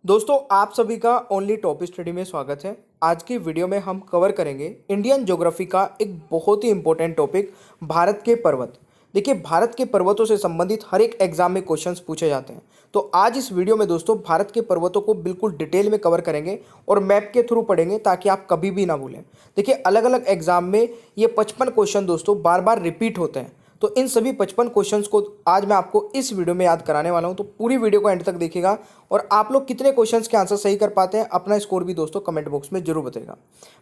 दोस्तों आप सभी का ओनली टॉप स्टडी में स्वागत है। आज की वीडियो में हम कवर करेंगे इंडियन ज्योग्राफी का एक बहुत ही इंपॉर्टेंट टॉपिक, भारत के पर्वत। देखिए, भारत के पर्वतों से संबंधित हर एक एग्जाम में क्वेश्चंस पूछे जाते हैं। तो आज इस वीडियो में दोस्तों भारत के पर्वतों को बिल्कुल डिटेल में कवर करेंगे और मैप के थ्रू पढ़ेंगे ताकि आप कभी भी ना भूलें। देखिए, अलग अलग एग्जाम में ये 55 क्वेश्चन दोस्तों बार बार रिपीट होते हैं। तो इन सभी 55 क्वेश्चंस को आज मैं आपको इस वीडियो में याद कराने वाला हूं। तो पूरी वीडियो को एंड तक देखिएगा और आप लोग कितने क्वेश्चंस के आंसर सही कर पाते हैं अपना स्कोर भी दोस्तों कमेंट बॉक्स में जरूर बताइएगा।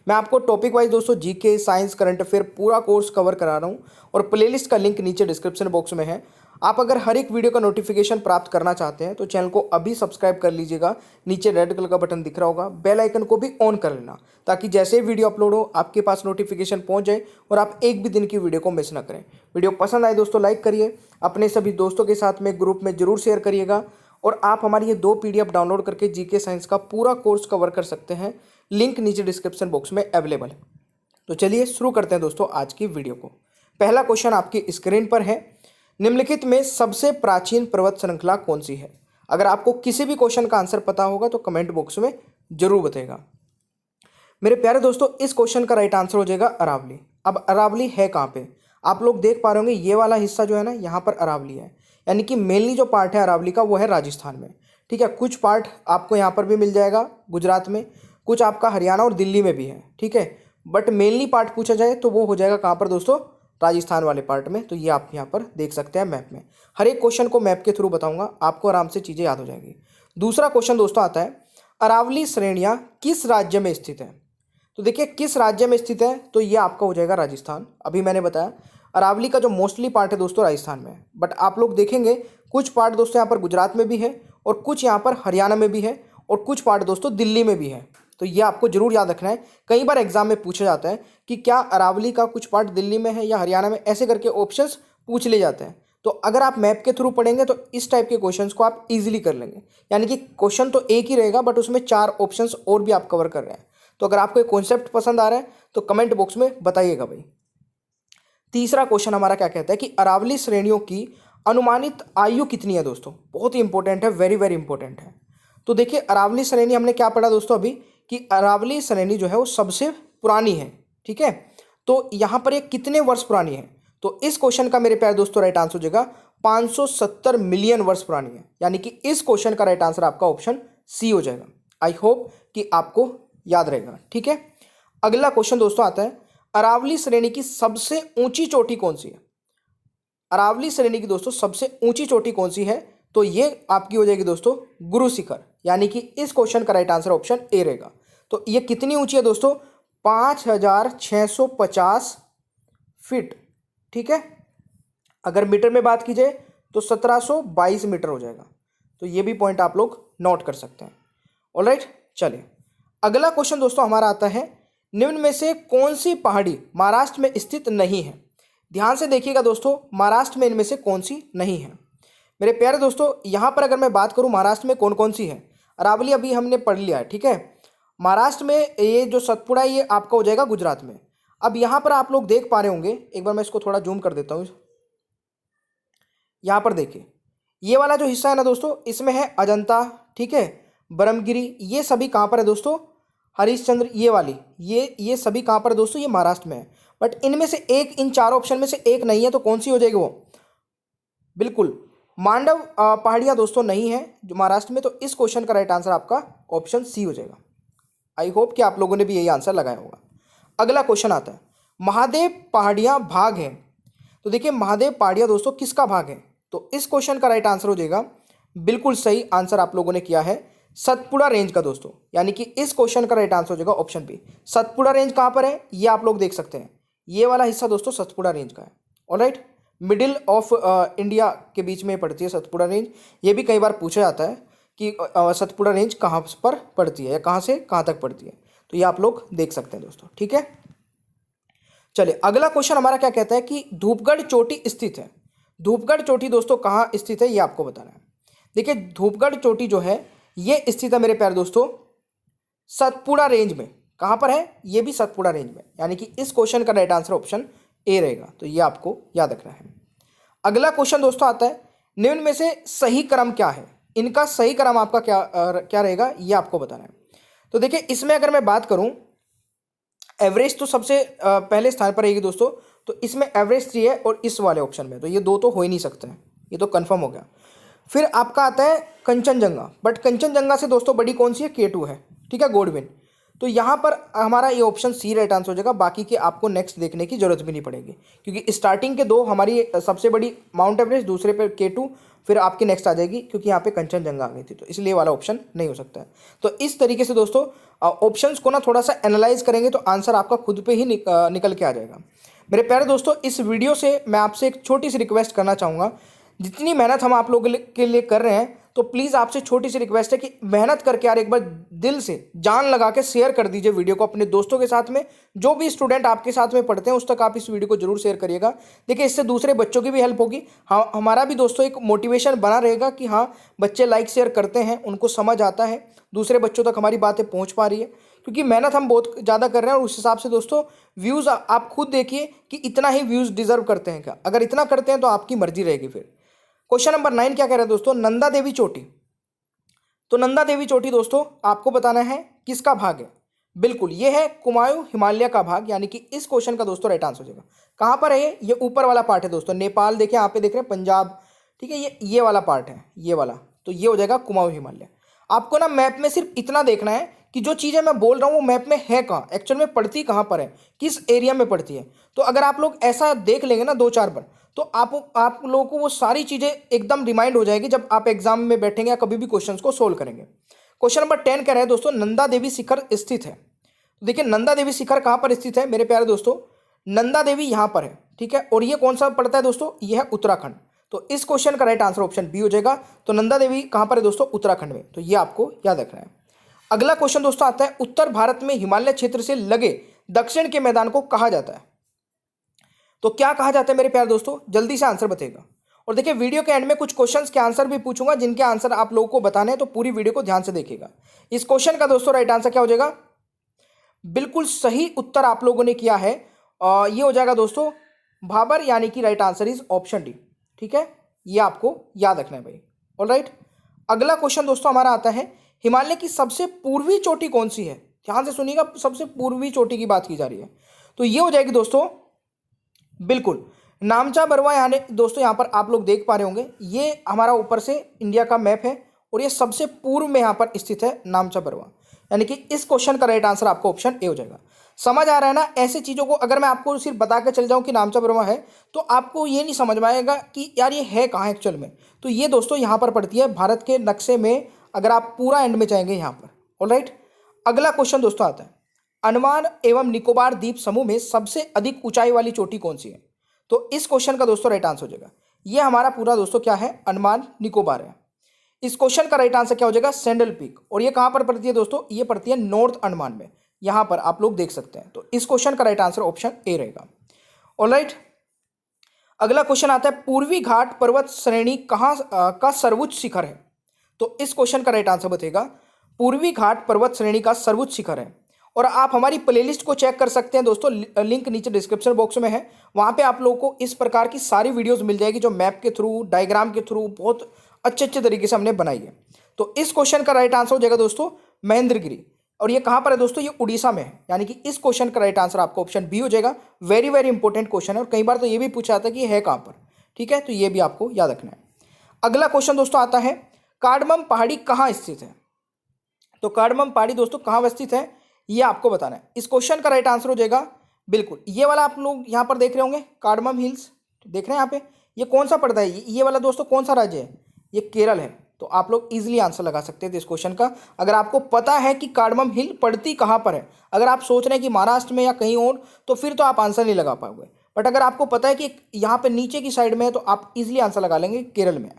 मैं आपको टॉपिक वाइज दोस्तों जीके, साइंस, करंट अफेयर पूरा कोर्स कवर करा रहा हूं और प्लेलिस्ट का लिंक नीचे डिस्क्रिप्शन बॉक्स में है। आप अगर हर एक वीडियो का नोटिफिकेशन प्राप्त करना चाहते हैं तो चैनल को अभी सब्सक्राइब कर लीजिएगा। नीचे रेड कलर का बटन दिख रहा होगा, बेल आइकन को भी ऑन कर लेना ताकि जैसे ही वीडियो अपलोड हो आपके पास नोटिफिकेशन पहुंच जाए और आप एक भी दिन की वीडियो को मिस ना करें। वीडियो पसंद आए दोस्तों लाइक करिए, अपने सभी दोस्तों के साथ में ग्रुप में जरूर शेयर करिएगा और आप हमारी ये 2 PDF डाउनलोड करके जीके साइंस का पूरा कोर्स कवर कर सकते हैं। लिंक नीचे डिस्क्रिप्शन बॉक्स में अवेलेबल है। तो चलिए शुरू करते हैं दोस्तों आज की वीडियो को। पहला क्वेश्चन आपकी स्क्रीन पर है, निम्नलिखित में सबसे प्राचीन पर्वत श्रृंखला कौन सी है? अगर आपको किसी भी क्वेश्चन का आंसर पता होगा तो कमेंट बॉक्स में जरूर बताइएगा। मेरे प्यारे दोस्तों, इस क्वेश्चन का राइट आंसर हो जाएगा अरावली। अब अरावली है कहाँ पे? आप लोग देख पा रहे होंगे ये वाला हिस्सा जो है ना, यहाँ पर अरावली है। यानी कि मेनली जो पार्ट है अरावली का वो है राजस्थान में। ठीक है, कुछ पार्ट आपको यहाँ पर भी मिल जाएगा गुजरात में, कुछ आपका हरियाणा और दिल्ली में भी है। ठीक है, बट मेनली पार्ट पूछा जाए तो वो हो जाएगा कहाँ पर दोस्तों? राजस्थान वाले पार्ट में। तो ये आप यहाँ पर देख सकते हैं मैप में। हर एक क्वेश्चन को मैप के थ्रू बताऊंगा, आपको आराम से चीज़ें याद हो जाएगी। दूसरा क्वेश्चन दोस्तों आता है, अरावली श्रेणियाँ किस राज्य में स्थित है? तो देखिए, किस राज्य में स्थित है तो ये आपका हो जाएगा राजस्थान। अभी मैंने बताया अरावली का जो मोस्टली पार्ट है दोस्तों राजस्थान में है, बट आप लोग देखेंगे कुछ पार्ट दोस्तों यहाँ पर गुजरात में भी है और कुछ यहाँ पर हरियाणा में भी है और कुछ पार्ट दोस्तों दिल्ली में भी है। तो ये आपको जरूर याद रखना है। कई बार एग्जाम में पूछा जाता है कि क्या अरावली का कुछ पार्ट दिल्ली में है या हरियाणा में, ऐसे करके ऑप्शंस पूछ ले जाते हैं। तो अगर आप मैप के थ्रू पढ़ेंगे तो इस टाइप के क्वेश्चंस को आप इजीली कर लेंगे। यानी कि क्वेश्चन तो एक ही रहेगा बट उसमें 4 ऑप्शंस और भी आप कवर कर रहे हैं। तो अगर आपको एक कॉन्सेप्ट पसंद आ रहा है तो कमेंट बॉक्स में बताइएगा भाई। तीसरा क्वेश्चन हमारा क्या कहता है कि अरावली श्रेणियों की अनुमानित आयु कितनी है दोस्तों? बहुत ही इंपॉर्टेंट है, वेरी वेरी इंपॉर्टेंट है। तो देखिए, अरावली श्रेणी हमने क्या पढ़ा दोस्तों अभी कि अरावली श्रेणी जो है वो सबसे पुरानी है। ठीक है, तो यहाँ पर ये कितने वर्ष पुरानी है? तो इस क्वेश्चन का मेरे प्यारे दोस्तों राइट आंसर हो जाएगा 570 मिलियन वर्ष पुरानी है। यानी कि इस क्वेश्चन का राइट आंसर आपका ऑप्शन सी हो जाएगा। आई होप कि आपको याद रहेगा। ठीक है, अगला क्वेश्चन दोस्तों आता है, अरावली श्रेणी की सबसे ऊंची चोटी कौन सी है? अरावली श्रेणी की दोस्तों सबसे ऊंची चोटी कौन सी है? तो ये आपकी हो जाएगी दोस्तों गुरु शिखर। यानी कि इस क्वेश्चन का राइट आंसर ऑप्शन ए रहेगा। तो ये कितनी ऊंची है दोस्तों? 5650 फीट। ठीक है, अगर मीटर में बात की जाए तो 1722 मीटर हो जाएगा। तो ये भी पॉइंट आप लोग नोट कर सकते हैं। ऑलराइट, चलिए अगला क्वेश्चन दोस्तों हमारा आता है, निम्न में से कौन सी पहाड़ी महाराष्ट्र में स्थित नहीं है? ध्यान से देखिएगा दोस्तों, महाराष्ट्र में इनमें से कौन सी नहीं है? मेरे प्यारे दोस्तों, यहाँ पर अगर मैं बात करूँ महाराष्ट्र में कौन कौन सी है, अरावली अभी हमने पढ़ लिया है। ठीक है, महाराष्ट्र में ये जो सतपुड़ा ये आपका हो जाएगा गुजरात में। अब यहाँ पर आप लोग देख पा रहे होंगे, एक बार मैं इसको थोड़ा जूम कर देता हूँ। यहाँ पर देखिए, ये वाला जो हिस्सा है ना दोस्तों, इसमें है अजंता, ठीक है, ब्रह्मगिरी, ये सभी कहाँ पर है दोस्तों? हरिश्चंद्र, ये वाली, ये सभी कहाँ पर दोस्तों? ये महाराष्ट्र में है। बट इनमें से एक, इन 4 ऑप्शन में से एक नहीं है, तो कौन सी हो जाएगी वो? बिल्कुल मांडव पहाड़ियाँ दोस्तों नहीं है जो महाराष्ट्र में। तो इस क्वेश्चन का राइट आंसर आपका ऑप्शन सी हो जाएगा। आई होप कि आप लोगों ने भी यही आंसर लगाया होगा। अगला क्वेश्चन आता है, महादेव पहाड़ियाँ भाग है। तो देखिए, महादेव पहाड़ियाँ दोस्तों किसका भाग है? तो इस क्वेश्चन का राइट आंसर हो जाएगा, बिल्कुल सही आंसर आप लोगों ने किया है, सतपुड़ा रेंज का दोस्तों। यानी कि इस क्वेश्चन का राइट आंसर हो जाएगा ऑप्शन बी। सतपुड़ा रेंज कहाँ पर है ये आप लोग देख सकते हैं। ये वाला हिस्सा दोस्तों सतपुड़ा रेंज का है। ऑलराइट, मिडिल ऑफ इंडिया के बीच में पड़ती है सतपुड़ा रेंज। ये भी कई बार पूछा जाता है कि सतपुड़ा रेंज कहाँ पर पड़ती है या कहाँ से कहाँ तक पड़ती है। तो ये आप लोग देख सकते हैं दोस्तों। ठीक है, चलिए अगला क्वेश्चन हमारा क्या कहता है कि धूपगढ़ चोटी स्थित है। धूपगढ़ चोटी दोस्तों कहाँ स्थित है ये आपको बताना है। देखिए, धूपगढ़ चोटी जो है ये स्थित है मेरे प्यारे दोस्तों सतपुड़ा रेंज में। कहाँ पर है? ये भी सतपुड़ा रेंज में। यानी कि इस क्वेश्चन का राइट आंसर ऑप्शन ए रहेगा। तो ये आपको याद रखना है। अगला क्वेश्चन दोस्तों आता है, निम्न में से सही क्रम क्या है? इनका सही क्रम आपका क्या रहेगा ये आपको बताना है। तो देखिए इसमें अगर मैं बात करूं, एवरेज तो सबसे पहले स्थान पर रहेगी दोस्तों। तो इसमें एवरेज 3 है और इस वाले ऑप्शन में तो ये दो तो हो ही नहीं सकते हैं, ये तो कंफर्म हो गया। फिर आपका आता है कंचनजंगा, बट कंचनजंगा से दोस्तों बड़ी कौन सी है, K2 है, ठीक है, गोडविन। तो यहाँ पर हमारा ये ऑप्शन सी राइट आंसर हो जाएगा। बाकी के आपको नेक्स्ट देखने की जरूरत भी नहीं पड़ेगी, क्योंकि स्टार्टिंग के दो हमारी सबसे बड़ी माउंट एवरेस्ट, दूसरे पे K2, फिर आपकी नेक्स्ट आ जाएगी, क्योंकि यहाँ पे कंचनजंगा आ गई थी, तो इसलिए वाला ऑप्शन नहीं हो सकता है। तो इस तरीके से दोस्तों ऑप्शंस को ना थोड़ा सा एनालाइज करेंगे तो आंसर आपका खुद पे ही निकल के आ जाएगा। मेरे प्यारे दोस्तों, इस वीडियो से मैं आपसे एक छोटी सी रिक्वेस्ट करना चाहूँगा। जितनी मेहनत हम आप लोगों के लिए कर रहे हैं, तो प्लीज़ आपसे छोटी सी रिक्वेस्ट है कि मेहनत करके यार एक बार दिल से जान लगा के शेयर कर दीजिए वीडियो को अपने दोस्तों के साथ में। जो भी स्टूडेंट आपके साथ में पढ़ते हैं उस तक आप इस वीडियो को जरूर शेयर करिएगा। देखिए इससे दूसरे बच्चों की भी हेल्प होगी, हाँ हमारा भी दोस्तों एक मोटिवेशन बना रहेगा कि हाँ बच्चे लाइक शेयर करते हैं, उनको समझ आता है, दूसरे बच्चों तक हमारी बातें पहुँच पा रही है। क्योंकि मेहनत हम बहुत ज़्यादा कर रहे हैं और उस हिसाब से दोस्तों व्यूज़ आप खुद देखिए कि इतना ही व्यूज़ डिजर्व करते हैं क्या। अगर इतना करते हैं तो आपकी मर्जी रहेगी। फिर क्वेश्चन नंबर 9 क्या कह रहा है दोस्तों, नंदा देवी चोटी। तो नंदा देवी चोटी दोस्तों आपको बताना है किसका भाग है। बिल्कुल ये है कुमायूं हिमालय का भाग, यानी कि इस क्वेश्चन का दोस्तों राइट आंसर हो जाएगा। कहाँ पर है ये ऊपर वाला पार्ट है दोस्तों, नेपाल देखिए यहाँ पे देख रहे हैं, पंजाब, ठीक है, ये वाला पार्ट है, ये वाला, तो ये हो जाएगा कुमाऊं हिमालय। आपको ना मैप में सिर्फ इतना देखना है कि जो चीज़ें मैं बोल रहा हूँ वो मैप में है कहाँ, एक्चुअल में पड़ती कहाँ पर है, किस एरिया में पड़ती है। तो अगर आप लोग ऐसा देख लेंगे ना 2-4 बार, तो आप लोगों को वो सारी चीज़ें एकदम रिमाइंड हो जाएगी जब आप एग्जाम में बैठेंगे या कभी भी क्वेश्चंस को सोल्व करेंगे। क्वेश्चन नंबर 10 कह रहे हैं दोस्तों, नंदा देवी शिखर स्थित है। तो देखिए नंदा देवी शिखर कहाँ पर स्थित है मेरे प्यारे दोस्तों, नंदा देवी यहाँ पर है, ठीक है, और ये कौन सा पड़ता है दोस्तों, ये है उत्तराखंड। तो इस क्वेश्चन का राइट आंसर ऑप्शन बी हो जाएगा। तो नंदा देवी कहाँ पर है दोस्तों, उत्तराखंड में, तो ये आपको याद रखना है। अगला क्वेश्चन दोस्तों आता है, उत्तर भारत में हिमालय क्षेत्र से लगे दक्षिण के मैदान को कहा जाता है। तो क्या कहा जाता है मेरे प्यारे दोस्तों, जल्दी से आंसर बताइएगा। और देखिए वीडियो के एंड में कुछ क्वेश्चंस के आंसर भी पूछूंगा, जिनके आंसर आप लोगों को बताने हैं, तो पूरी वीडियो को ध्यान से देखिएगा। इस क्वेश्चन का दोस्तों राइट आंसर क्या हो जाएगा, बिल्कुल सही उत्तर आप लोगों ने किया है, ये हो जाएगा दोस्तों भाबर, यानी कि right answer is option D, ठीक है, ये आपको याद रखना है भाई। ऑलराइट, अगला क्वेश्चन दोस्तों हमारा आता है, हिमालय की सबसे पूर्वी चोटी कौन सी है। ध्यान से सुनिएगा, सबसे पूर्वी चोटी की बात की जा रही है, तो ये हो जाएगी दोस्तों बिल्कुल नामचा बरवा। यानी दोस्तों यहाँ पर आप लोग देख पा रहे होंगे, ये हमारा ऊपर से इंडिया का मैप है और ये सबसे पूर्व में यहाँ पर स्थित है नामचा बरवा, यानी कि इस क्वेश्चन का राइट आंसर आपको ऑप्शन ए हो जाएगा। समझ आ रहा है ना, ऐसे चीज़ों को अगर मैं आपको सिर्फ बता के चल जाऊँ कि नामचा बरवा है, तो आपको ये नहीं समझ में आएगा कि यार ये है कहाँ एक्चुअल में। तो ये दोस्तों यहाँ पर पड़ती है भारत के नक्शे में, अगर आप पूरा एंड में जाएंगे यहाँ पर। ऑलराइट, अगला क्वेश्चन दोस्तों आता है, अंडमान एवं निकोबार द्वीप समूह में सबसे अधिक ऊंचाई वाली चोटी कौन सी है। तो इस क्वेश्चन का दोस्तों राइट आंसर हो जाएगा, ये हमारा पूरा दोस्तों क्या है, अंडमान निकोबार है। इस क्वेश्चन का राइट आंसर क्या हो जाएगा, सैंडल पीक, और ये कहां पर पड़ती है दोस्तों, ये पड़ती है नॉर्थ अंडमान में, यहां पर आप लोग देख सकते हैं। तो इस क्वेश्चन का राइट आंसर ऑप्शन ए रहेगा। ऑलराइट, अगला क्वेश्चन आता है, पूर्वी घाट पर्वत श्रेणी कहां का सर्वोच्च शिखर है। तो इस क्वेश्चन का राइट आंसर बताइएगा, पूर्वी घाट पर्वत श्रेणी का सर्वोच्च शिखर है। और आप हमारी प्लेलिस्ट को चेक कर सकते हैं दोस्तों, लिंक नीचे डिस्क्रिप्शन बॉक्स में है, वहाँ पे आप लोगों को इस प्रकार की सारी वीडियोस मिल जाएगी, जो मैप के थ्रू, डायग्राम के थ्रू बहुत अच्छे तरीके से हमने बनाई है। तो इस क्वेश्चन का राइट आंसर हो जाएगा दोस्तों महेंद्रगिरी, और ये कहाँ पर है दोस्तों, ये उड़ीसा में है, यानी कि इस क्वेश्चन का राइट आंसर आपको ऑप्शन बी हो जाएगा। वेरी वेरी इंपॉर्टेंट क्वेश्चन है, और कई बार तो ये भी पूछा जाता है कि ये है कहाँ पर, ठीक है, तो ये भी आपको याद रखना है। अगला क्वेश्चन दोस्तों आता है, कार्डमम पहाड़ी कहाँ स्थित है। तो कार्डमम पहाड़ी दोस्तों कहाँ स्थित है, ये आपको बताना है। इस क्वेश्चन का राइट आंसर हो जाएगा बिल्कुल ये वाला, आप लोग यहाँ पर देख रहे होंगे कार्डमम हिल्स, देख रहे हैं यहाँ पे, ये कौन सा पड़ता है, ये वाला दोस्तों कौन सा राज्य है, ये केरल है। तो आप लोग इजीली आंसर लगा सकते हैं इस क्वेश्चन का, अगर आपको पता है कि कार्डमम हिल पड़ती कहाँ पर है। अगर आप सोच रहे हैं कि महाराष्ट्र में या कहीं और, तो फिर तो आप आंसर नहीं लगा पाओगे, बट अगर आपको पता है कि यहाँ पे नीचे की साइड में है, तो आप इजीली आंसर लगा लेंगे केरल में है।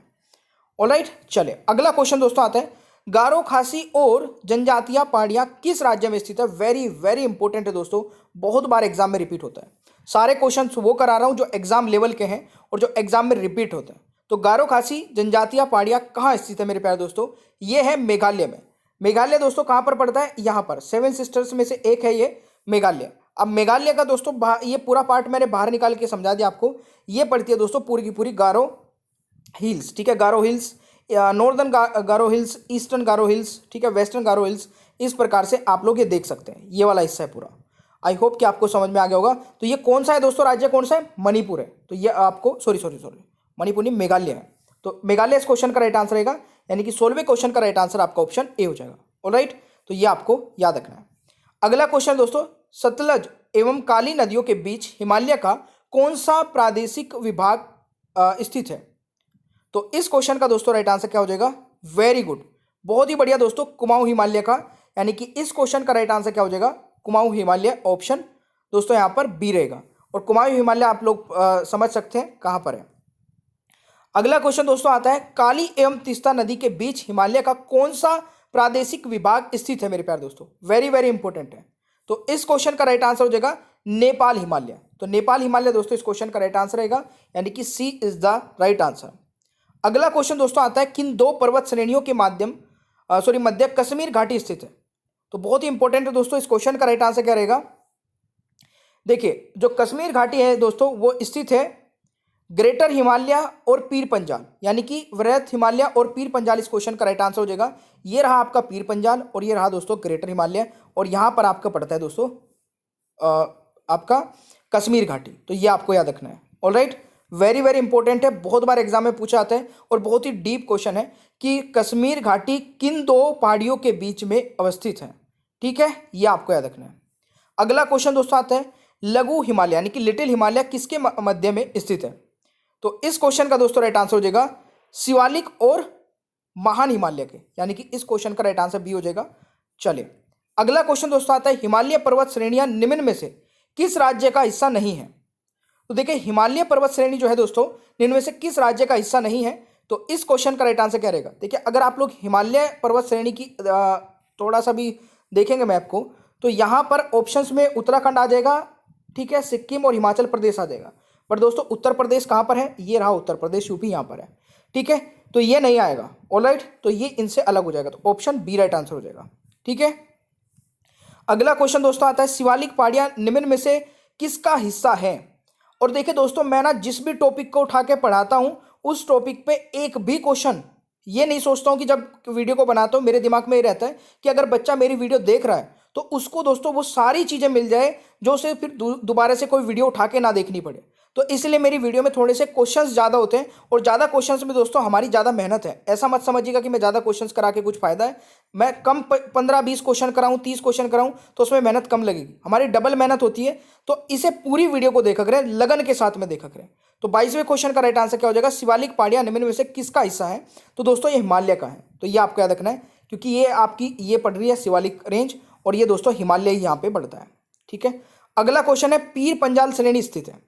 ऑलराइट, चले अगला क्वेश्चन दोस्तों आता है, गारो खासी और जनजातीय पहाड़ियाँ किस राज्य में स्थित है। वेरी वेरी इंपॉर्टेंट है दोस्तों, बहुत बार एग्जाम में रिपीट होता है। सारे क्वेश्चन वो करा रहा हूँ जो एग्जाम लेवल के हैं और जो एग्जाम में रिपीट होते हैं। तो गारो खासी जनजातीय पहाड़ियाँ कहाँ स्थित है मेरे प्यारे दोस्तों, ये है मेघालय में। मेघालय दोस्तों कहाँ पर पड़ता है, यहाँ पर 7 सिस्टर्स में से एक है ये मेघालय। अब मेघालय का दोस्तों ये पूरा पार्ट मैंने बाहर निकाल के समझा दिया आपको, ये पड़ती है दोस्तों पूरी की पूरी गारो हिल्स, ठीक है, गारो हिल्स नॉर्दर्न गारो हिल्स, ईस्टर्न गारो हिल्स, ठीक है, वेस्टर्न गारो हिल्स, इस प्रकार से आप लोग ये देख सकते हैं। ये वाला हिस्सा है पूरा। आई होप कि आपको समझ में आ गया होगा। तो ये कौन सा है दोस्तों, राज्य कौन सा है, मणिपुर है। तो ये आपको सॉरी मणिपुर नहीं, मेघालय है। तो मेघालय इस क्वेश्चन का राइट आंसर रहेगा, यानी कि 16वें क्वेश्चन का राइट आंसर आपका ऑप्शन ए हो जाएगा। ऑलराइट, तो ये आपको याद रखना है। अगला क्वेश्चन दोस्तों, सतलज एवं काली नदियों के बीच हिमालय का कौन सा प्रादेशिक विभाग स्थित है? तो इस क्वेश्चन का दोस्तों राइट आंसर क्या हो जाएगा, वेरी गुड, बहुत ही बढ़िया दोस्तों, कुमाऊं हिमालय का, यानी कि इस क्वेश्चन का राइट आंसर क्या हो जाएगा, कुमाऊं हिमालय, ऑप्शन दोस्तों यहाँ पर बी रहेगा। और कुमाऊं हिमालय आप लोग समझ सकते हैं कहाँ पर है। अगला क्वेश्चन दोस्तों आता है, काली एवं तीस्ता नदी के बीच हिमालय का कौन सा प्रादेशिक विभाग स्थित है मेरे प्यारे दोस्तों, वेरी वेरी इंपॉर्टेंट है। तो इस क्वेश्चन का राइट आंसर हो जाएगा नेपाल हिमालय। तो नेपाल हिमालय दोस्तों इस क्वेश्चन का राइट आंसर रहेगा, यानी कि सी इज द राइट आंसर। अगला क्वेश्चन दोस्तों आता है, किन दो पर्वत श्रेणियों के मध्य कश्मीर घाटी स्थित है? तो बहुत ही इंपॉर्टेंट है दोस्तों, इस क्वेश्चन का राइट आंसर क्या रहेगा, देखिए जो कश्मीर घाटी है दोस्तों वो स्थित है ग्रेटर हिमालय और पीर पंजाल, यानी कि वृहद हिमालय और पीर पंजाल, इस क्वेश्चन का राइट आंसर हो जाएगा। ये रहा आपका पीर पंजाल और ये रहा दोस्तों ग्रेटर हिमालय, और यहाँ पर आपका पड़ता है दोस्तों आपका कश्मीर घाटी। तो ये आपको याद रखना है। ऑलराइट, वेरी वेरी इंपॉर्टेंट है, बहुत बार एग्जाम में पूछा आता है और बहुत ही डीप क्वेश्चन है कि कश्मीर घाटी किन दो पहाड़ियों के बीच में अवस्थित है, ठीक है, ये आपको याद रखना है। अगला क्वेश्चन दोस्तों आता है, लघु हिमालय यानी कि लिटिल हिमालय किसके मध्य में स्थित है? तो इस क्वेश्चन का दोस्तों राइट आंसर हो जाएगा शिवालिक और महान हिमालय के, यानी कि इस क्वेश्चन का राइट आंसर बी हो जाएगा। चलिए अगला क्वेश्चन दोस्तों आता है, हिमालय पर्वत श्रेणियां निम्न में से किस राज्य का हिस्सा नहीं है? तो देखिए हिमालय पर्वत श्रेणी जो है दोस्तों निम्न में से किस राज्य का हिस्सा नहीं है? तो इस क्वेश्चन का राइट आंसर क्या रहेगा, देखिए अगर आप लोग हिमालय पर्वत श्रेणी की थोड़ा सा भी देखेंगे मैप को, तो यहाँ पर ऑप्शंस में उत्तराखंड आ जाएगा, ठीक है, सिक्किम और हिमाचल प्रदेश आ जाएगा। पर दोस्तों उत्तर प्रदेश कहाँ पर है, ये रहा उत्तर प्रदेश, यूपी यहाँ पर है, ठीक है, तो ये नहीं आएगा। ऑलराइट, तो ये इनसे अलग हो जाएगा, तो ऑप्शन बी राइट आंसर हो जाएगा, ठीक है। अगला क्वेश्चन दोस्तों आता है, शिवालिक पहाड़ियां निम्न में से किसका हिस्सा है? और देखिए दोस्तों मैं ना जिस भी टॉपिक को उठा के पढ़ाता हूं उस टॉपिक पे एक भी क्वेश्चन ये नहीं सोचता हूं कि जब वीडियो को बनाता हूं मेरे दिमाग में ये रहता है कि अगर बच्चा मेरी वीडियो देख रहा है तो उसको दोस्तों वो सारी चीजें मिल जाए जो उसे फिर दोबारा से कोई वीडियो उठा के ना देखनी पड़े। तो इसलिए मेरी वीडियो में थोड़े से क्वेश्चंस ज़्यादा होते हैं और ज़्यादा क्वेश्चंस में दोस्तों हमारी ज़्यादा मेहनत है। ऐसा मत समझिएगा कि मैं ज़्यादा क्वेश्चंस करा के कुछ फायदा है। मैं कम 15-20 क्वेश्चन कराऊँ, 30 क्वेश्चन कराऊँ तो उसमें मेहनत कम लगेगी, हमारी डबल मेहनत होती है। तो इसे पूरी वीडियो को देखा करें, लगन के साथ में देखा करें। तो 22वें क्वेश्चन का राइट आंसर क्या हो जाएगा, शिवालिक पहाड़ियां निम्न में से किसका हिस्सा है? तो दोस्तों ये हिमालय का है। तो ये आपको याद रखना है क्योंकि ये आपकी ये पड़ रही है शिवालिक रेंज और ये दोस्तों हिमालय ही यहाँ पे बढ़ता है, ठीक है। अगला क्वेश्चन है, पीर पंजाल श्रेणी स्थित है।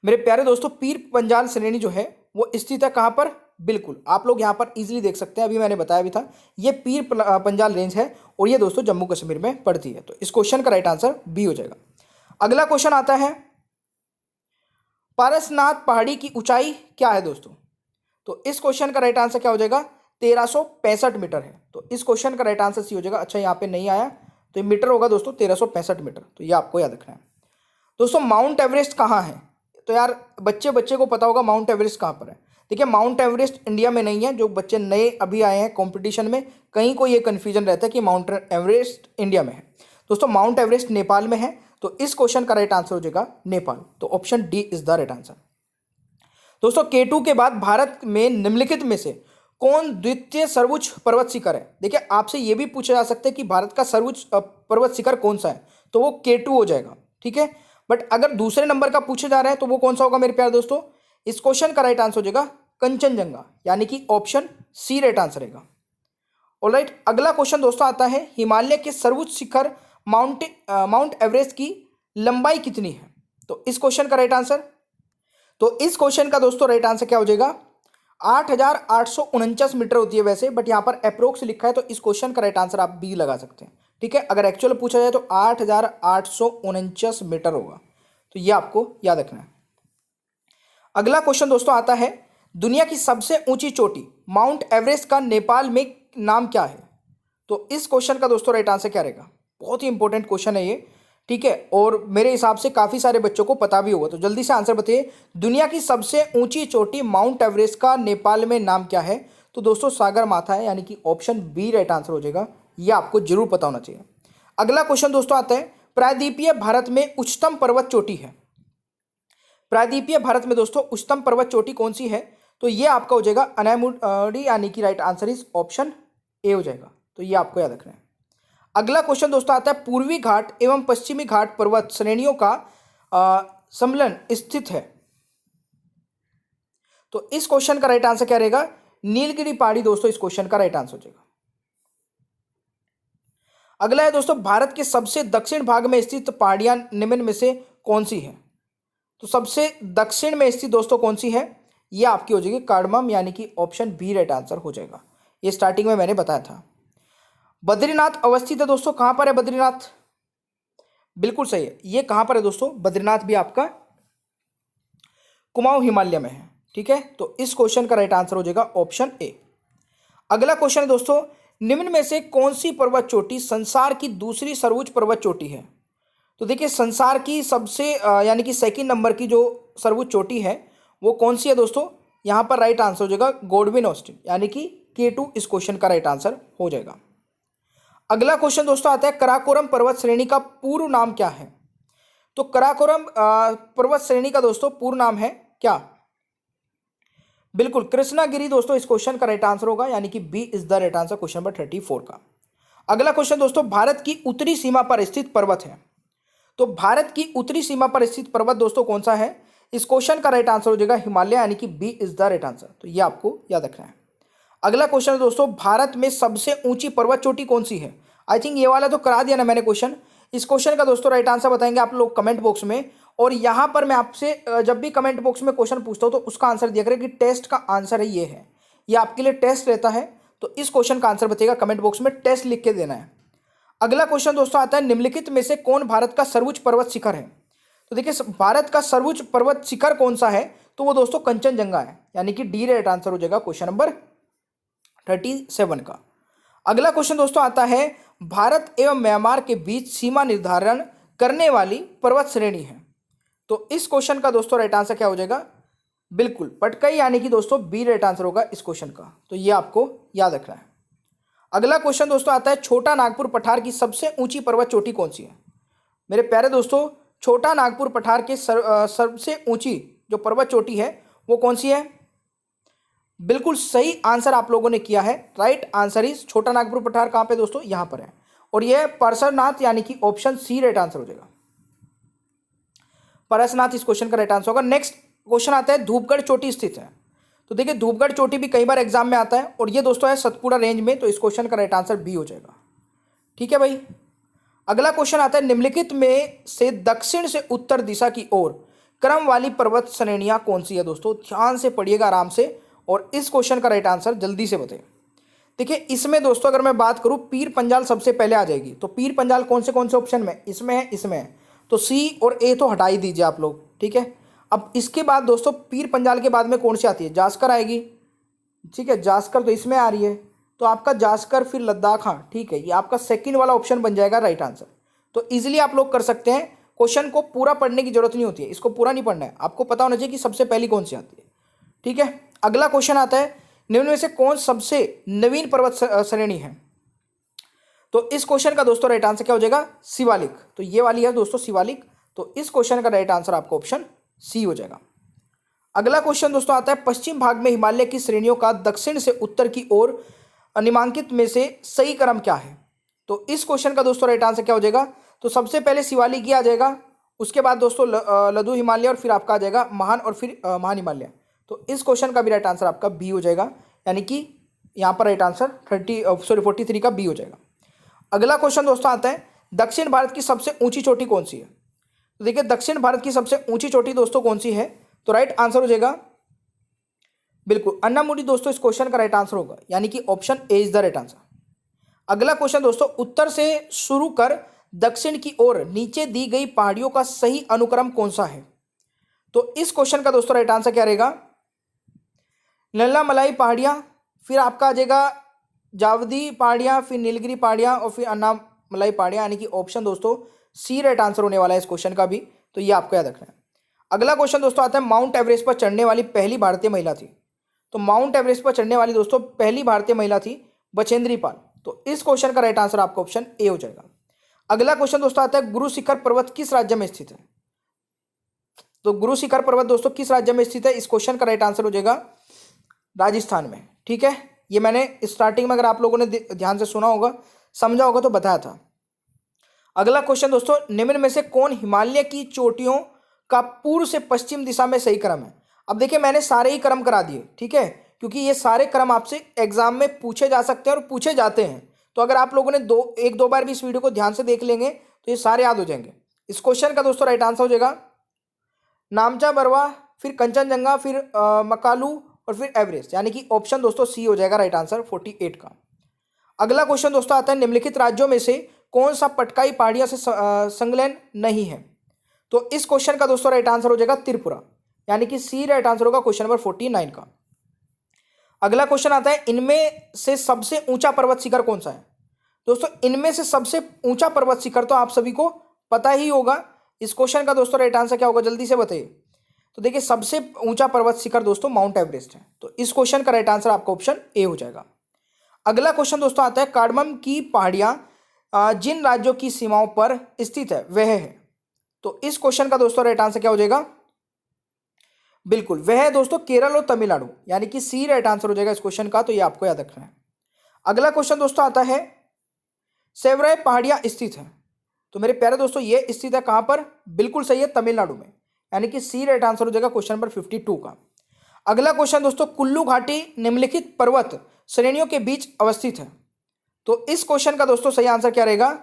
मेरे प्यारे दोस्तों पीर पंजाल श्रेणी जो है वो स्थित है कहाँ पर? बिल्कुल आप लोग यहाँ पर इजीली देख सकते हैं, अभी मैंने बताया भी था, ये पीर पंजाल रेंज है और ये दोस्तों जम्मू कश्मीर में पड़ती है। तो इस क्वेश्चन का राइट आंसर बी हो जाएगा। अगला क्वेश्चन आता है, पारसनाथ पहाड़ी की ऊंचाई क्या है दोस्तों? तो इस क्वेश्चन का राइट आंसर क्या हो जाएगा, 1365 मीटर है। तो इस क्वेश्चन का राइट आंसर सी हो जाएगा। अच्छा यहाँ पे नहीं आया तो ये मीटर होगा दोस्तों 1365 मीटर। तो ये आपको याद रखना है। दोस्तों माउंट एवरेस्ट कहाँ है? तो यार बच्चे को पता होगा माउंट एवरेस्ट कहाँ पर है। देखिए माउंट एवरेस्ट इंडिया में नहीं है, जो बच्चे नए अभी आए हैं कंपटीशन में कहीं को ये कन्फ्यूजन रहता है कि माउंट एवरेस्ट इंडिया में है। दोस्तों माउंट एवरेस्ट नेपाल में है। तो इस क्वेश्चन का राइट आंसर हो जाएगा नेपाल। तो option D is the right answer. दोस्तों K2 के बाद भारत में निम्नलिखित में से कौन द्वितीय सर्वोच्च पर्वत शिखर है? देखिए आपसे यह भी पूछा जा सकता है कि भारत का सर्वोच्च पर्वत शिखर कौन सा है, तो वो K2 हो जाएगा, ठीक है। बट अगर दूसरे नंबर का पूछा जा रहा है तो वो कौन सा होगा मेरे प्यारे दोस्तों? इस क्वेश्चन का राइट आंसर हो जाएगा कंचनजंगा, यानी कि ऑप्शन सी राइट आंसर रहेगा। ऑलराइट, अगला क्वेश्चन दोस्तों आता है, हिमालय के सर्वोच्च शिखर माउंट एवरेस्ट की लंबाई कितनी है? तो इस क्वेश्चन का राइट आंसर, तो इस क्वेश्चन का दोस्तों राइट आंसर क्या हो जाएगा, 8,849 मीटर होती है वैसे, बट यहाँ पर अप्रोक्स लिखा है तो इस क्वेश्चन का राइट आंसर आप बी लगा सकते हैं, ठीक है। अगर एक्चुअल पूछा जाए तो 8,849 मीटर होगा। तो ये आपको याद रखना है। अगला क्वेश्चन दोस्तों आता है, दुनिया की सबसे ऊंची चोटी माउंट एवरेस्ट का नेपाल में नाम क्या है? तो इस क्वेश्चन का दोस्तों राइट आंसर क्या रहेगा? बहुत ही इंपॉर्टेंट क्वेश्चन है ये, ठीक है, और मेरे हिसाब से काफ़ी सारे बच्चों को पता भी होगा। तो जल्दी से आंसर बताइए, दुनिया की सबसे ऊंची चोटी माउंट एवरेस्ट का नेपाल में नाम क्या है? तो दोस्तों सागर माथा है, यानी कि ऑप्शन बी राइट आंसर हो जाएगा। ये आपको जरूर पता होना चाहिए। अगला क्वेश्चन दोस्तों आता है, प्रायद्वीपीय भारत में उच्चतम पर्वत चोटी है। प्रायद्वीपीय भारत में दोस्तों उच्चतम पर्वत चोटी कौन सी है? तो ये आपका हो जाएगा अनायमुडी, यानी कि right answer is option A हो जाएगा। तो ये आपको याद रखना है। अगला क्वेश्चन दोस्तों आता है, पूर्वी घाट एवं पश्चिमी घाट पर्वत श्रेणियों का सम्मिलन स्थित है। तो इस क्वेश्चन का राइट आंसर क्या रहेगा? नीलगिरी पहाड़ी दोस्तों इस क्वेश्चन का राइट आंसर हो जाएगा। अगला है दोस्तों, भारत के सबसे दक्षिण भाग में स्थित पहाड़ियां निम्न में से कौन सी है? तो सबसे दक्षिण में स्थित दोस्तों कौन सी है? ये आपकी हो जाएगी कार्डमम, यानी कि ऑप्शन बी राइट आंसर हो जाएगा। ये स्टार्टिंग में मैंने बताया था। बद्रीनाथ अवस्थित है दोस्तों, कहां पर है बद्रीनाथ? बिल्कुल सही है। ये कहां पर है दोस्तों? बद्रीनाथ भी आपका कुमाऊं हिमालय में है। ठीक है, तो इस क्वेश्चन का राइट आंसर हो जाएगा ऑप्शन ए। अगला क्वेश्चन है दोस्तों, निम्न में से कौन सी पर्वत चोटी संसार की दूसरी सर्वोच्च पर्वत चोटी है? तो देखिए, संसार की सबसे यानी कि सेकंड नंबर की जो सर्वोच्च चोटी है वो कौन सी है दोस्तों? यहां पर राइट आंसर हो जाएगा गोडविन ऑस्टिन, यानी कि K2 इस क्वेश्चन का राइट आंसर हो जाएगा। अगला क्वेश्चन दोस्तों आता है, कराकोरम पर्वत श्रेणी का पूर्ण नाम क्या है? तो कराकोरम पर्वत श्रेणी का दोस्तों पूर्ण नाम है क्या? बिल्कुल कृष्णागिरी दोस्तों इस क्वेश्चन का राइट आंसर होगा, यानी कि B is the right answer question number 34 का। अगला क्वेश्चन दोस्तों, भारत की उत्तरी सीमा पर स्थित पर्वत है। तो भारत की उत्तरी सीमा पर स्थित पर्वत दोस्तों कौन सा है? इस क्वेश्चन का राइट आंसर हो जाएगा हिमालय, यानी कि B is the right answer. तो ये आपको याद रखना है। अगला क्वेश्चन है दोस्तों, भारत में सबसे ऊंची पर्वत चोटी कौन सी है? आई थिंक ये वाला तो करा दिया ना मैंने क्वेश्चन। इस क्वेश्चन का दोस्तों राइट आंसर बताएंगे आप लोग कमेंट बॉक्स में। और यहां पर मैं आपसे जब भी कमेंट बॉक्स में क्वेश्चन पूछता हूं तो उसका आंसर दिया करें कि टेस्ट का आंसर है ये है। ये आपके लिए टेस्ट रहता है, तो इस क्वेश्चन का आंसर बताइएगा कमेंट बॉक्स में, टेस्ट लिख के देना है। अगला क्वेश्चन दोस्तों आता है, निम्नलिखित में से कौन भारत का सर्वोच्च पर्वत शिखर है? तो देखिए, भारत का सर्वोच्च पर्वत शिखर कौन सा है? तो वो दोस्तों कंचनजंगा है, यानी कि डी राइट आंसर हो जाएगा क्वेश्चन नंबर 37 का। अगला क्वेश्चन दोस्तों आता है, भारत एवं म्यांमार के बीच सीमा निर्धारण करने वाली पर्वत श्रेणी है। तो इस क्वेश्चन का दोस्तों राइट आंसर क्या हो जाएगा? बिल्कुल पटकाई, यानी कि दोस्तों बी राइट आंसर होगा इस क्वेश्चन का। तो ये आपको याद रखना है। अगला क्वेश्चन दोस्तों आता है, छोटा नागपुर पठार की सबसे ऊंची पर्वत चोटी कौन सी है? मेरे प्यारे दोस्तों, छोटा नागपुर पठार के सबसे ऊंची जो पर्वत चोटी है वो कौन सी है? बिल्कुल सही आंसर आप लोगों ने किया है। राइट आंसर इज छोटा नागपुर पठार कहां पे दोस्तों? यहां पर है, और यह पारसरनाथ, यानी कि ऑप्शन सी राइट आंसर हो जाएगा। पारसनाथ इस क्वेश्चन का राइट आंसर होगा। नेक्स्ट क्वेश्चन आता है, धूपगढ़ चोटी स्थित है। तो देखिए, धूपगढ़ चोटी भी कई बार एग्जाम में आता है, और ये दोस्तों है सतपुड़ा रेंज में। तो इस क्वेश्चन का राइट आंसर बी हो जाएगा। ठीक है भाई। अगला क्वेश्चन आता है, निम्नलिखित में से दक्षिण से उत्तर दिशा की ओर क्रम वाली पर्वत श्रेणियां कौन सी है? दोस्तों ध्यान से पढ़िएगा आराम से, और इस क्वेश्चन का राइट आंसर जल्दी से बताइए। देखिए, इसमें दोस्तों अगर मैं बात करूं, पीर पंजाल सबसे पहले आ जाएगी। तो पीर पंजाल कौन से ऑप्शन में? इसमें है, इसमें है। तो सी और ए तो हटा ही दीजिए आप लोग। ठीक है, अब इसके बाद दोस्तों पीर पंजाल के बाद में कौन सी आती है? जास्कर आएगी। ठीक है, जास्कर तो इसमें आ रही है, तो आपका जास्कर फिर लद्दाख। हाँ ठीक है, ये आपका सेकंड वाला ऑप्शन बन जाएगा राइट आंसर। तो इजीली आप लोग कर सकते हैं। क्वेश्चन को पूरा पढ़ने की जरूरत नहीं होती है, इसको पूरा नहीं पढ़ना है, आपको पता होना चाहिए कि सबसे पहली कौन सी आती है। ठीक है, अगला क्वेश्चन आता है, निम्न में से कौन सबसे नवीन पर्वत श्रेणी है? तो इस क्वेश्चन का दोस्तों राइट आंसर क्या हो जाएगा? शिवालिक। तो ये वाली है दोस्तों शिवालिक। तो इस क्वेश्चन का राइट आंसर आपका ऑप्शन सी हो जाएगा। अगला क्वेश्चन दोस्तों आता है, पश्चिम भाग में हिमालय की श्रेणियों का दक्षिण से उत्तर की ओर निम्नलिखित में से सही क्रम क्या है? तो इस क्वेश्चन का दोस्तों राइट आंसर क्या हो जाएगा? तो सबसे पहले शिवालिक ही आ जाएगा, उसके बाद दोस्तों लघु हिमालय, और फिर आपका आ जाएगा महान, और फिर महान हिमालय। तो इस क्वेश्चन का भी राइट आंसर आपका बी हो जाएगा, यानी कि यहाँ पर राइट आंसर 43 का बी हो जाएगा। अगला क्वेश्चन दोस्तों आता है, दक्षिण भारत की सबसे ऊंची चोटी कौन सी है? तो देखिए, दक्षिण भारत की सबसे ऊंची चोटी दोस्तों कौन सी है? तो राइट आंसर हो जाएगा बिल्कुल अन्नामुडी दोस्तों इस क्वेश्चन का राइट आंसर होगा, यानी कि option A is the right answer. अगला क्वेश्चन दोस्तों, उत्तर से शुरू कर दक्षिण की ओर नीचे दी गई पहाड़ियों का सही अनुक्रम कौन सा है? तो इस क्वेश्चन का दोस्तों राइट आंसर क्या रहेगा? नल्लामलाई पहाड़ियां, फिर आपका आ जाएगा जावदी पहाड़ियां, फिर नीलगिरी पहाड़ियां, और फिर अन्नामलाई पहाड़ियां, यानी कि ऑप्शन दोस्तों सी राइट आंसर होने वाला है इस क्वेश्चन का भी। तो ये आपको याद रखना है। अगला क्वेश्चन दोस्तों आता है, माउंट एवरेस्ट पर चढ़ने वाली पहली भारतीय महिला थी। तो माउंट एवरेस्ट पर चढ़ने वाली दोस्तों पहली भारतीय महिला थी बछेंद्री पाल। तो इस क्वेश्चन का राइट आंसर आपका ऑप्शन ए हो जाएगा। अगला क्वेश्चन दोस्तों आता है, गुरु शिखर पर्वत किस राज्य में स्थित है? तो गुरु शिखर पर्वत दोस्तों किस राज्य में स्थित है? इस क्वेश्चन का राइट आंसर हो जाएगा राजस्थान में। ठीक है, ये मैंने स्टार्टिंग में अगर आप लोगों ने ध्यान से सुना होगा, समझा होगा तो बताया था। अगला क्वेश्चन दोस्तों, निम्न में से कौन हिमालय की चोटियों का पूर्व से पश्चिम दिशा में सही क्रम है? अब देखिए मैंने सारे ही क्रम करा दिए, ठीक है, क्योंकि ये सारे क्रम आपसे एग्जाम में पूछे जा सकते हैं और पूछे जाते हैं। तो अगर आप लोगों ने एक दो बार भी इस वीडियो को ध्यान से देख लेंगे तो ये सारे याद हो जाएंगे। इस क्वेश्चन का दोस्तों राइट आंसर हो जाएगा नामचा बरवा, फिर कंचनजंगा, फिर मकालू और फिर एवरेस्ट, यानी कि ऑप्शन दोस्तों सी हो जाएगा राइट आंसर 48 का। अगला क्वेश्चन दोस्तों आता है, निम्नलिखित राज्यों में से कौन सा पटकाई पहाड़ियों से संलग्न नहीं है? तो इस क्वेश्चन का दोस्तों राइट आंसर हो जाएगा त्रिपुरा, यानी कि सी राइट आंसर होगा क्वेश्चन नंबर 49 का। अगला क्वेश्चन आता है, इनमें से सबसे ऊंचा पर्वत शिखर कौन सा है? दोस्तों इनमें से सबसे ऊंचा पर्वत शिखर तो आप सभी को पता ही होगा। इस क्वेश्चन का दोस्तों राइट आंसर क्या होगा, जल्दी से बताइए। तो देखिए सबसे ऊंचा पर्वत शिखर दोस्तों माउंट एवरेस्ट है। तो इस क्वेश्चन का राइट आंसर आपका ऑप्शन ए हो जाएगा। अगला क्वेश्चन दोस्तों आता है, कार्डमम की पहाड़ियां जिन राज्यों की सीमाओं पर स्थित है वह है। तो इस क्वेश्चन का दोस्तों राइट आंसर क्या हो जाएगा? बिल्कुल वह है दोस्तों केरल और तमिलनाडु, यानी कि सी राइट आंसर हो जाएगा इस क्वेश्चन का। तो ये आपको याद रखना है। अगला क्वेश्चन दोस्तों आता है, सेवराय पहाड़ियां स्थित है। तो मेरे प्यारे दोस्तों ये स्थित है कहां पर? बिल्कुल सही है, तमिलनाडु में, यानी कि सी राइट आंसर हो जाएगा क्वेश्चन नंबर 52 का। अगला क्वेश्चन दोस्तों, कुल्लू घाटी निम्नलिखित पर्वत श्रेणियों के बीच अवस्थित है। तो इस क्वेश्चन का दोस्तों सही आंसर क्या रहेगा?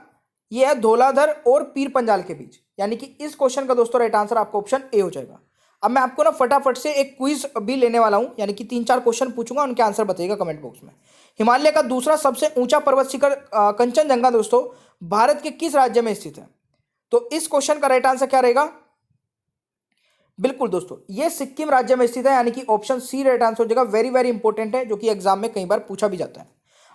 यह है धौलाधर और पीर पंजाल के बीच, यानी कि इस क्वेश्चन का दोस्तों राइट आंसर आपका ऑप्शन ए हो जाएगा। अब मैं आपको ना फटाफट से एक क्विज भी लेने वाला हूं, यानी कि 3-4 क्वेश्चन पूछूंगा, उनके आंसर बताइएगा कमेंट बॉक्स में। हिमालय का दूसरा सबसे ऊंचा पर्वत शिखर कंचनजंगा दोस्तों भारत के किस राज्य में स्थित है? तो इस क्वेश्चन का राइट आंसर क्या रहेगा? बिल्कुल दोस्तों ये सिक्किम राज्य में स्थित है, यानी कि ऑप्शन सी राइट आंसर हो जाएगा। वेरी वेरी इंपॉर्टेंट है, जो कि एग्जाम में कई बार पूछा भी जाता है।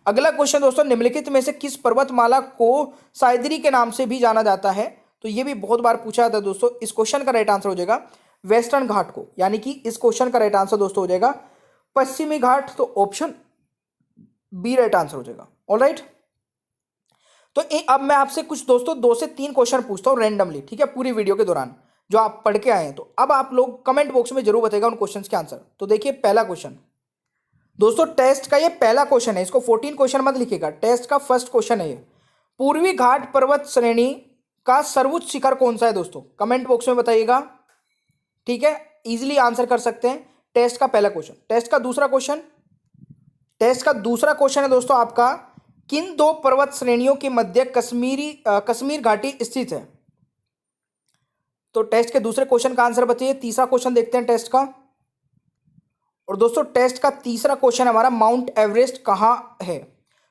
अगला क्वेश्चन दोस्तों, निम्नलिखित में से किस पर्वतमाला को साइदरी के नाम से भी जाना जाता है? तो ये भी बहुत बार पूछा जाता है दोस्तों। इस क्वेश्चन का राइट आंसर हो जाएगा वेस्टर्न घाट को, यानी कि इस क्वेश्चन का राइट आंसर दोस्तों हो जाएगा पश्चिमी घाट। तो ऑप्शन बी राइट आंसर हो जाएगा। ऑलराइट, तो अब मैं आपसे कुछ दोस्तों 2 से 3 क्वेश्चन पूछता हूं रैंडमली, ठीक है, पूरी वीडियो के दौरान जो आप पढ़ के आए हैं। तो अब आप लोग कमेंट बॉक्स में जरूर बताइएगा उन क्वेश्चंस के आंसर। तो देखिए पहला क्वेश्चन दोस्तों, टेस्ट का ये पहला क्वेश्चन है, इसको 14 क्वेश्चन मत लिखिएगा, टेस्ट का फर्स्ट क्वेश्चन है ये। पूर्वी घाट पर्वत श्रेणी का सर्वोच्च शिखर कौन सा है दोस्तों? कमेंट बॉक्स में बताइएगा, ठीक है, इजीली आंसर कर सकते हैं। टेस्ट का पहला क्वेश्चन। टेस्ट का दूसरा क्वेश्चन है दोस्तों आपका, किन 2 पर्वत श्रेणियों के मध्य कश्मीर घाटी स्थित है? तो टेस्ट के दूसरे क्वेश्चन का आंसर बताइए। तीसरा क्वेश्चन देखते हैं टेस्ट का। और दोस्तों टेस्ट का तीसरा क्वेश्चन हमारा, माउंट एवरेस्ट कहां है?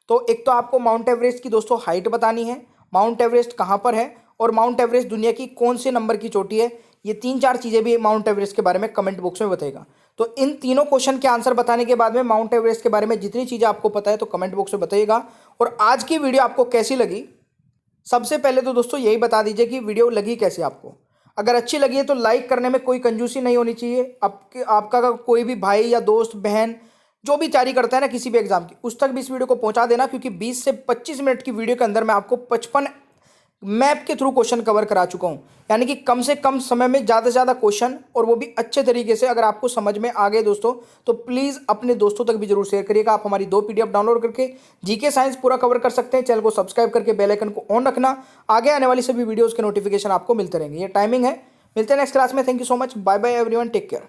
तो एक तो आपको माउंट एवरेस्ट की दोस्तों हाइट बतानी है, माउंट एवरेस्ट कहां पर है, और माउंट एवरेस्ट दुनिया की कौन से नंबर की चोटी है। ये 3-4 चीजें भी माउंट एवरेस्ट के बारे में कमेंट बॉक्स में बताएगा। तो इन तीनों क्वेश्चन के आंसर बताने के बाद में माउंट एवरेस्ट के बारे में जितनी चीजें आपको पता है तो कमेंट बॉक्स में बताइएगा। और आज की वीडियो आपको कैसी लगी, सबसे पहले तो दोस्तों यही बता दीजिए कि वीडियो लगी कैसी आपको। अगर अच्छी लगी है तो लाइक करने में कोई कंजूसी नहीं होनी चाहिए। आपका कोई भी भाई या दोस्त बहन जो भी तैयारी करता है ना किसी भी एग्जाम की, उस तक भी इस वीडियो को पहुंचा देना, क्योंकि 20 से 25 मिनट की वीडियो के अंदर मैं आपको 55 मैप के थ्रू क्वेश्चन कवर करा चुका हूं, यानी कि कम से कम समय में ज़्यादा से ज़्यादा क्वेश्चन, और वो भी अच्छे तरीके से। अगर आपको समझ में आ गए दोस्तों तो प्लीज़ अपने दोस्तों तक भी जरूर शेयर करिएगा। आप हमारी 2 PDF डाउनलोड करके जीके साइंस पूरा कवर कर सकते हैं। चैनल को सब्सक्राइब करके बेल आइकन को ऑन रखना, आगे आने वाली सभी वीडियोज़ के नोटिफिकेशन आपको मिलते रहेंगे। ये टाइमिंग है। मिलते हैं नेक्स्ट क्लास में। Thank you so much, bye bye everyone, take care.